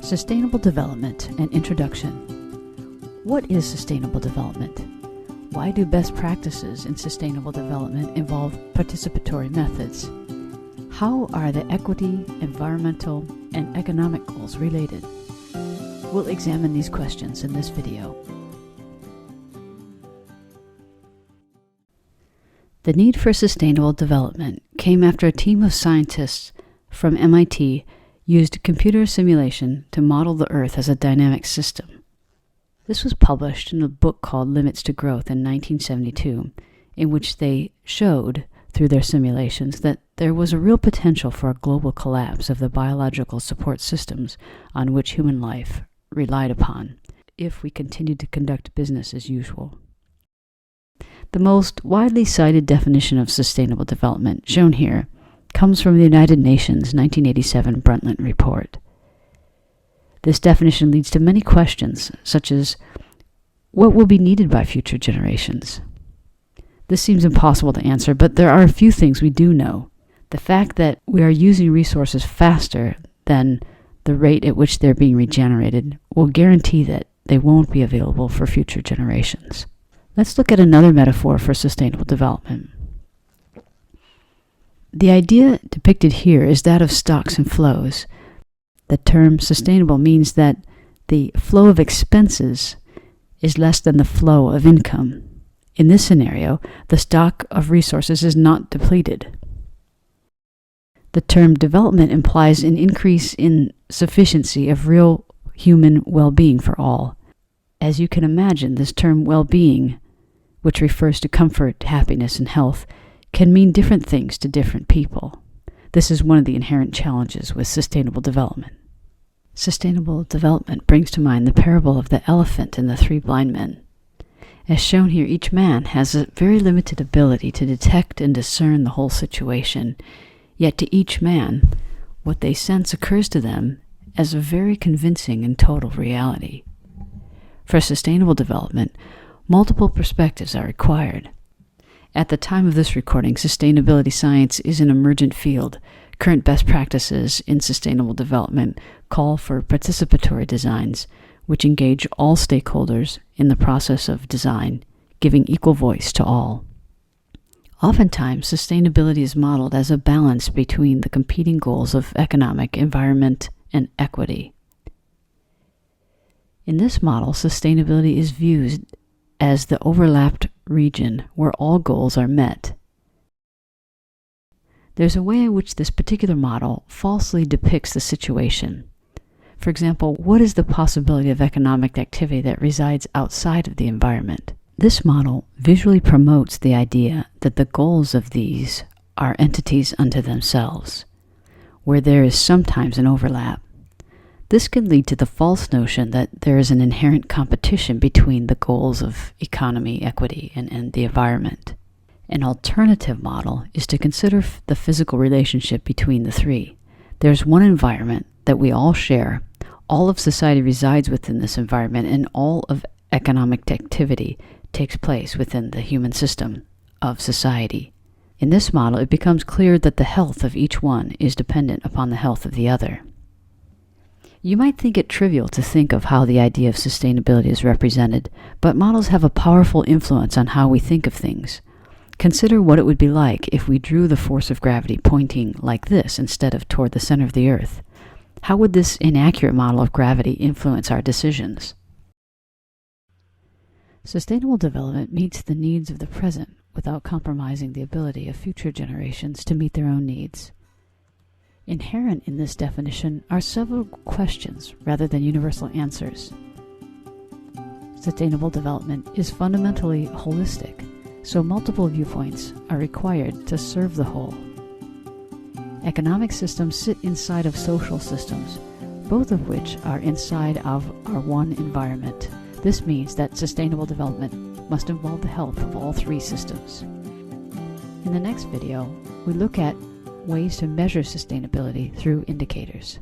Sustainable Development, an Introduction. What is sustainable development? Why do best practices in sustainable development involve participatory methods? How are the equity, environmental, and economic goals related? We'll examine these questions in this video. The need for sustainable development came after a team of scientists from MIT used computer simulation to model the Earth as a dynamic system. This was published in a book called Limits to Growth in 1972, in which they showed, through their simulations, that there was a real potential for a global collapse of the biological support systems on which human life relied upon if we continued to conduct business as usual. The most widely cited definition of sustainable development, shown here, comes from the United Nations 1987 Brundtland Report. This definition leads to many questions, such as, what will be needed by future generations? This seems impossible to answer, but there are a few things we do know. The fact that we are using resources faster than the rate at which they're being regenerated will guarantee that they won't be available for future generations. Let's look at another metaphor for sustainable development. The idea depicted here is that of stocks and flows. The term sustainable means that the flow of expenses is less than the flow of income. In this scenario, the stock of resources is not depleted. The term development implies an increase in sufficiency of real human well-being for all. As you can imagine, this term well-being, which refers to comfort, happiness, and health, can mean different things to different people. This is one of the inherent challenges with sustainable development. Sustainable development brings to mind the parable of the elephant and the three blind men. As shown here, each man has a very limited ability to detect and discern the whole situation, yet to each man, what they sense occurs to them as a very convincing and total reality. For sustainable development, multiple perspectives are required. At the time of this recording, sustainability science is an emergent field. Current best practices in sustainable development call for participatory designs, which engage all stakeholders in the process of design, giving equal voice to all. Oftentimes, sustainability is modeled as a balance between the competing goals of economic, environment, and equity. In this model, sustainability is viewed as the overlapped region where all goals are met. There's a way in which this particular model falsely depicts the situation. For example, what is the possibility of economic activity that resides outside of the environment? This model visually promotes the idea that the goals of these are entities unto themselves, where there is sometimes an overlap. This can lead to the false notion that there is an inherent competition between the goals of economy, equity, and the environment. An alternative model is to consider the physical relationship between the three. There's one environment that we all share. All of society resides within this environment, and all of economic activity takes place within the human system of society. In this model, it becomes clear that the health of each one is dependent upon the health of the other. You might think it trivial to think of how the idea of sustainability is represented, but models have a powerful influence on how we think of things. Consider what it would be like if we drew the force of gravity pointing like this instead of toward the center of the Earth. How would this inaccurate model of gravity influence our decisions? Sustainable development meets the needs of the present without compromising the ability of future generations to meet their own needs. Inherent in this definition are several questions rather than universal answers. Sustainable development is fundamentally holistic, so multiple viewpoints are required to serve the whole. Economic systems sit inside of social systems, both of which are inside of our one environment. This means that sustainable development must involve the health of all three systems. In the next video, we look at ways to measure sustainability through indicators.